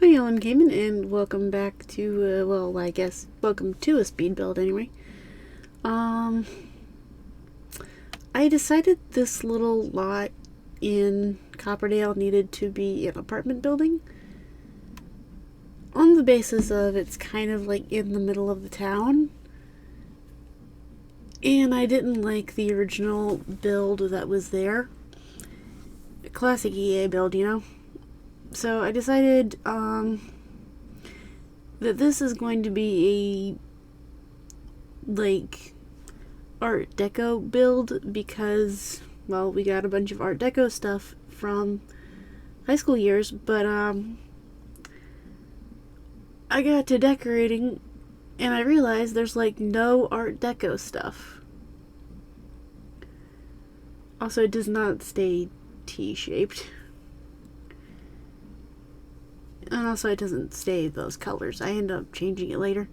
Hi, Ellen Kamen, and welcome back to, well, I guess, welcome to a speed build anyway. Um, I decided this little lot in Copperdale needed to be an apartment building on the basis of it's kind of like in the middle of the town. And I didn't like the original build that was there. Classic EA build, you know? So I decided, that this is going to be a, like, Art Deco build because, well, we got a bunch of Art Deco stuff from high school years, but, I got to decorating and I realized there's, like, no Art Deco stuff. Also, it does not stay T-shaped. And also, it doesn't stay those colors. I end up changing it later.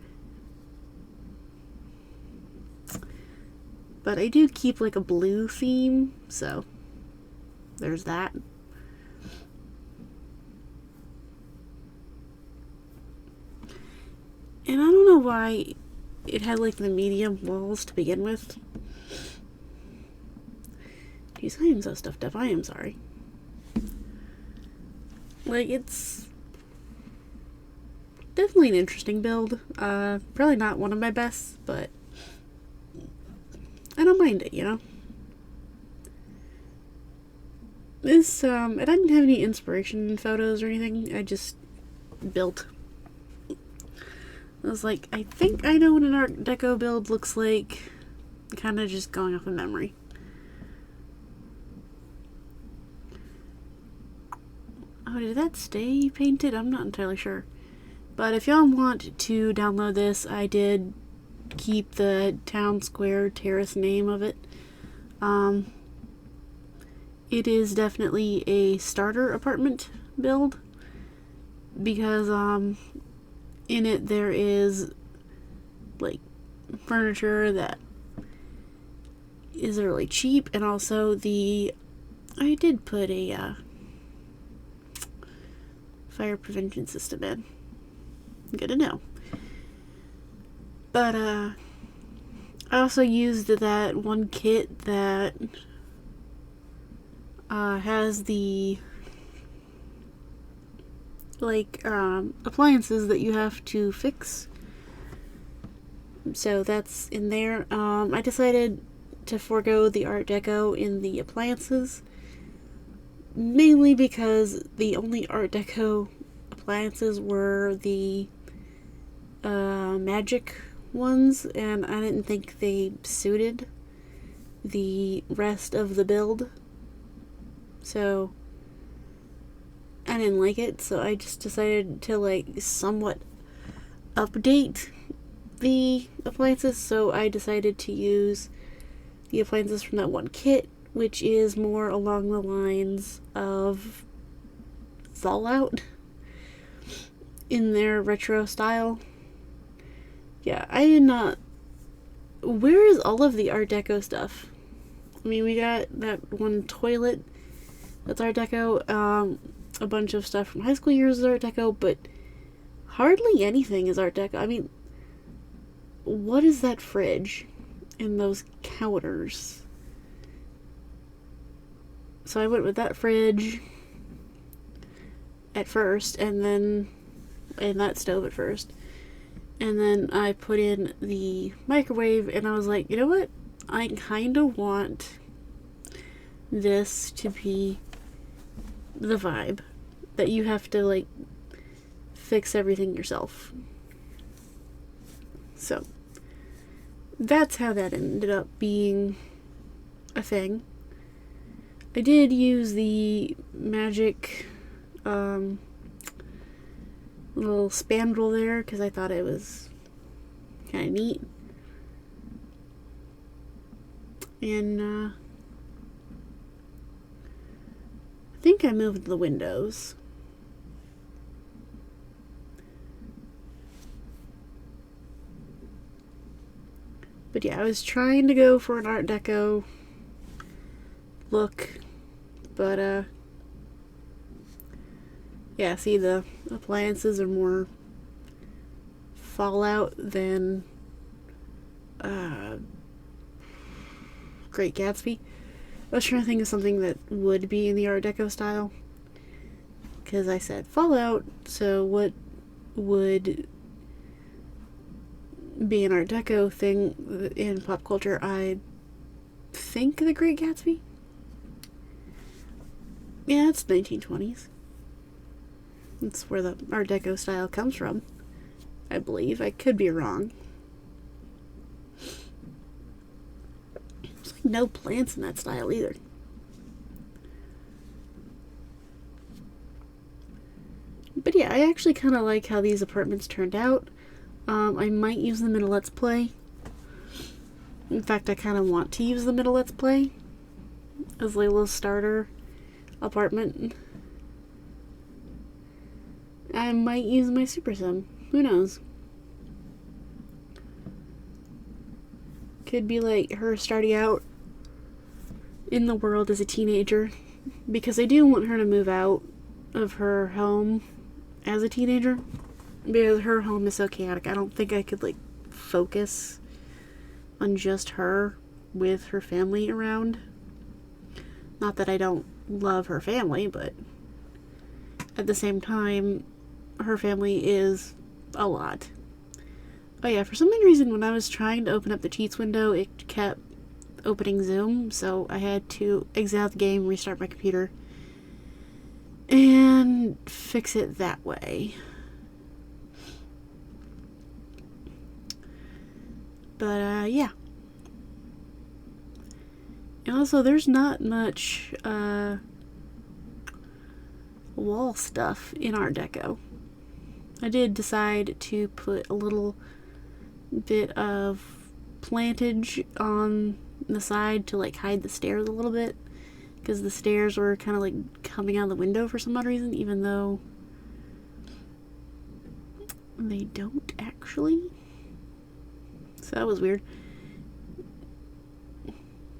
But I do keep, like, a blue theme, so there's that. And I don't know why it had, like, the medium walls to begin with. Jeez, I am so stuffed up. I am sorry. Like, it's definitely an interesting build. Probably not one of my best, but I don't mind it, you know? This, I didn't have any inspiration photos or anything. I just built. I was like, I think I know what an Art Deco build looks like. Kind of just going off of memory. Oh, did that stay painted? I'm not entirely sure. But if y'all want to download this, I did keep the town square terrace name of it. It is definitely a starter apartment build because in it there is like furniture that is really cheap, and also I did put a fire prevention system in. Good to know. But I also used that one kit that has the like appliances that you have to fix. So that's in there. I decided to forego the Art Deco in the appliances, mainly because the only Art Deco appliances were the magic ones, and I didn't think they suited the rest of the build. So I didn't like it, so I just decided to like somewhat update the appliances. So I decided to use the appliances from that one kit, which is more along the lines of Fallout in their retro style. Yeah, I did not. Where is all of the Art Deco stuff? I mean, we got that one toilet that's Art Deco, a bunch of stuff from high school years is Art Deco, but hardly anything is Art Deco. I mean, what is that fridge and those counters? So I went with that fridge at first, and that stove at first. And then I put in the microwave, and I was like, you know what? I kind of want this to be the vibe that you have to, like, fix everything yourself. So that's how that ended up being a thing. I did use the magic little spandrel there because I thought it was kind of neat. And I think I moved the windows. But yeah, I was trying to go for an Art Deco look, but Yeah, see, the appliances are more Fallout than Great Gatsby. I was trying to think of something that would be in the Art Deco style. Because I said Fallout, so what would be an Art Deco thing in pop culture? I think The Great Gatsby. Yeah, it's 1920s. That's where the Art Deco style comes from, I believe. I could be wrong. There's like no plants in that style either. But yeah, I actually kind of like how these apartments turned out. I might use them in a Let's Play. In fact, I kind of want to use them in a Let's Play as Layla's starter apartment. I might use my Super Sim. Who knows? Could be like her starting out in the world as a teenager. Because I do want her to move out of her home as a teenager. Because her home is so chaotic. I don't think I could like focus on just her with her family around. Not that I don't love her family, but at the same time, her family is a lot. Oh yeah, for some reason when I was trying to open up the cheats window, it kept opening Zoom, so I had to exit out the game, restart my computer, and fix it that way. But yeah. And also, there's not much wall stuff in Art Deco. I did decide to put a little bit of plantage on the side to like hide the stairs a little bit, because the stairs were kind of like coming out of the window for some odd reason, even though they don't actually. So that was weird.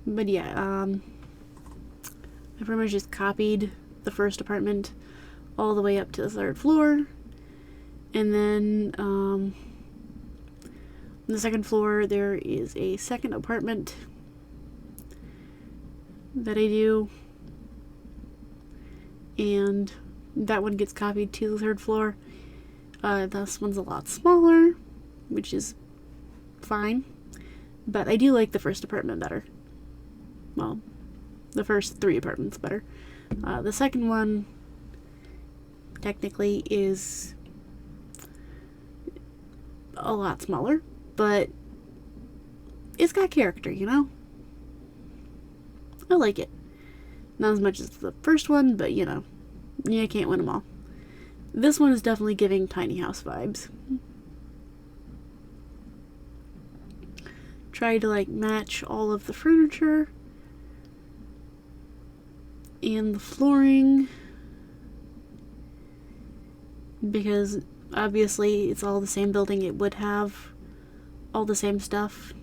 But yeah, I pretty much just copied the first apartment all the way up to the 3rd floor. And then on the 2nd floor there is a second apartment that I do. And that one gets copied to the 3rd floor. This one's a lot smaller, which is fine. But I do like the first apartment better. Well, the first 3 apartments better. The second one technically is a lot smaller, but it's got character, you know? I like it. Not as much as the first one, but you know, you can't win them all. This one is definitely giving tiny house vibes. Try to like match all of the furniture and the flooring, because obviously it's all the same building. It would have all the same stuff.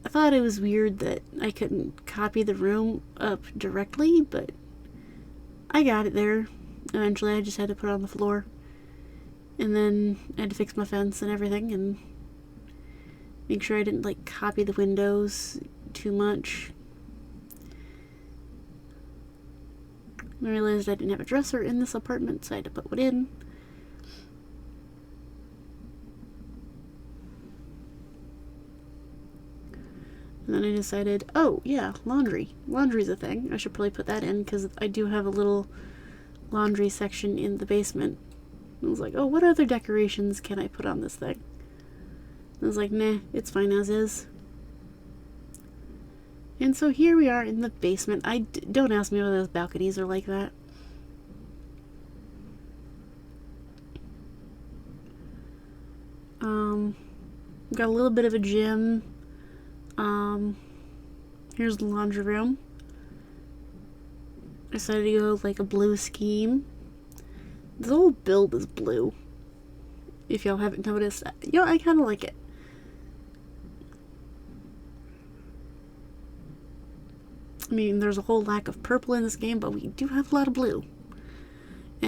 I thought it was weird that I couldn't copy the room up directly, but I got it there. Eventually I just had to put it on the floor, and then I had to fix my fence and everything and make sure I didn't like copy the windows too much. I realized I didn't have a dresser in this apartment, so I had to put one in. And then I decided, oh yeah, laundry. Laundry's a thing. I should probably put that in, because I do have a little laundry section in the basement. I was like, oh, what other decorations can I put on this thing? I was like, nah, it's fine as is. And so here we are in the basement. Don't ask me why those balconies are like that. Got a little bit of a gym. Here's the laundry room. I decided to go like a blue scheme. This whole build is blue, if y'all haven't noticed. You know, I kind of like it. I mean, there's a whole lack of purple in this game, but we do have a lot of blue.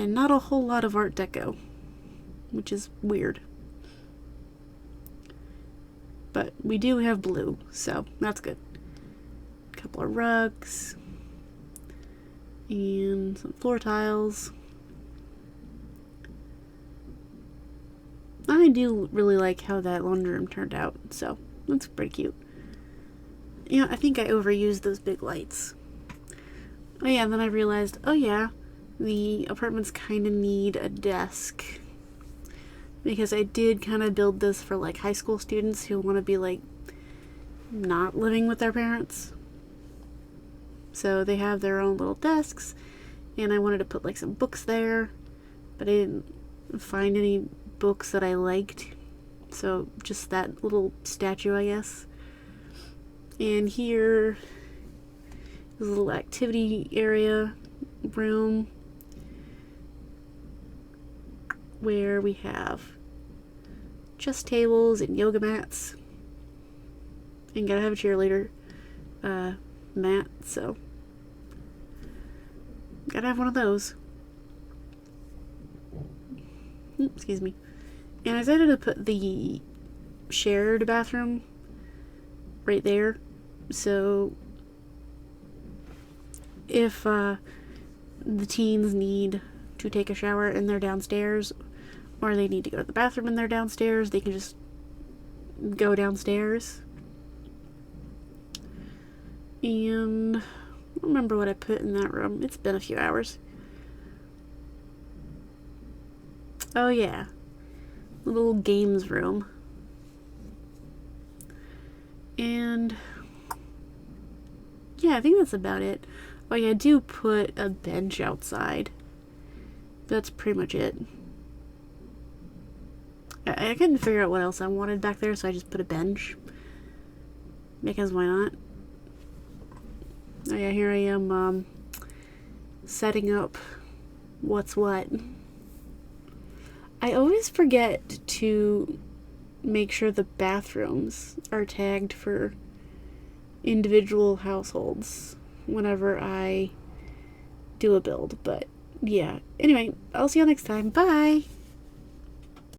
and not a whole lot of Art Deco, which is weird. But we do have blue, so that's good. A couple of rugs and some floor tiles. I do really like how that laundry room turned out, so that's pretty cute. Yeah, I think I overused those big lights. Oh yeah, and then I realized, oh yeah, the apartments kind of need a desk. Because I did kind of build this for like high school students who want to be like not living with their parents. So they have their own little desks, and I wanted to put like some books there, but I didn't find any books that I liked. So just that little statue, I guess. And here is a little activity area room where we have chess tables and yoga mats. And gotta have a cheerleader mat, so gotta have one of those. Excuse me. And I decided to put the shared bathroom right there, so if the teens need to take a shower and they're downstairs, or they need to go to the bathroom and they're downstairs, they can just go downstairs. And I don't remember what I put in that room. It's been a few hours. Oh yeah, the little games room. And yeah, I think that's about it. Oh yeah, I do put a bench outside. That's pretty much it. I couldn't figure out what else I wanted back there, so I just put a bench. Because why not? Oh yeah, here I am setting up what's what. I always forget to make sure the bathrooms are tagged for individual households whenever I do a build, but yeah. Anyway, I'll see you next time. Bye!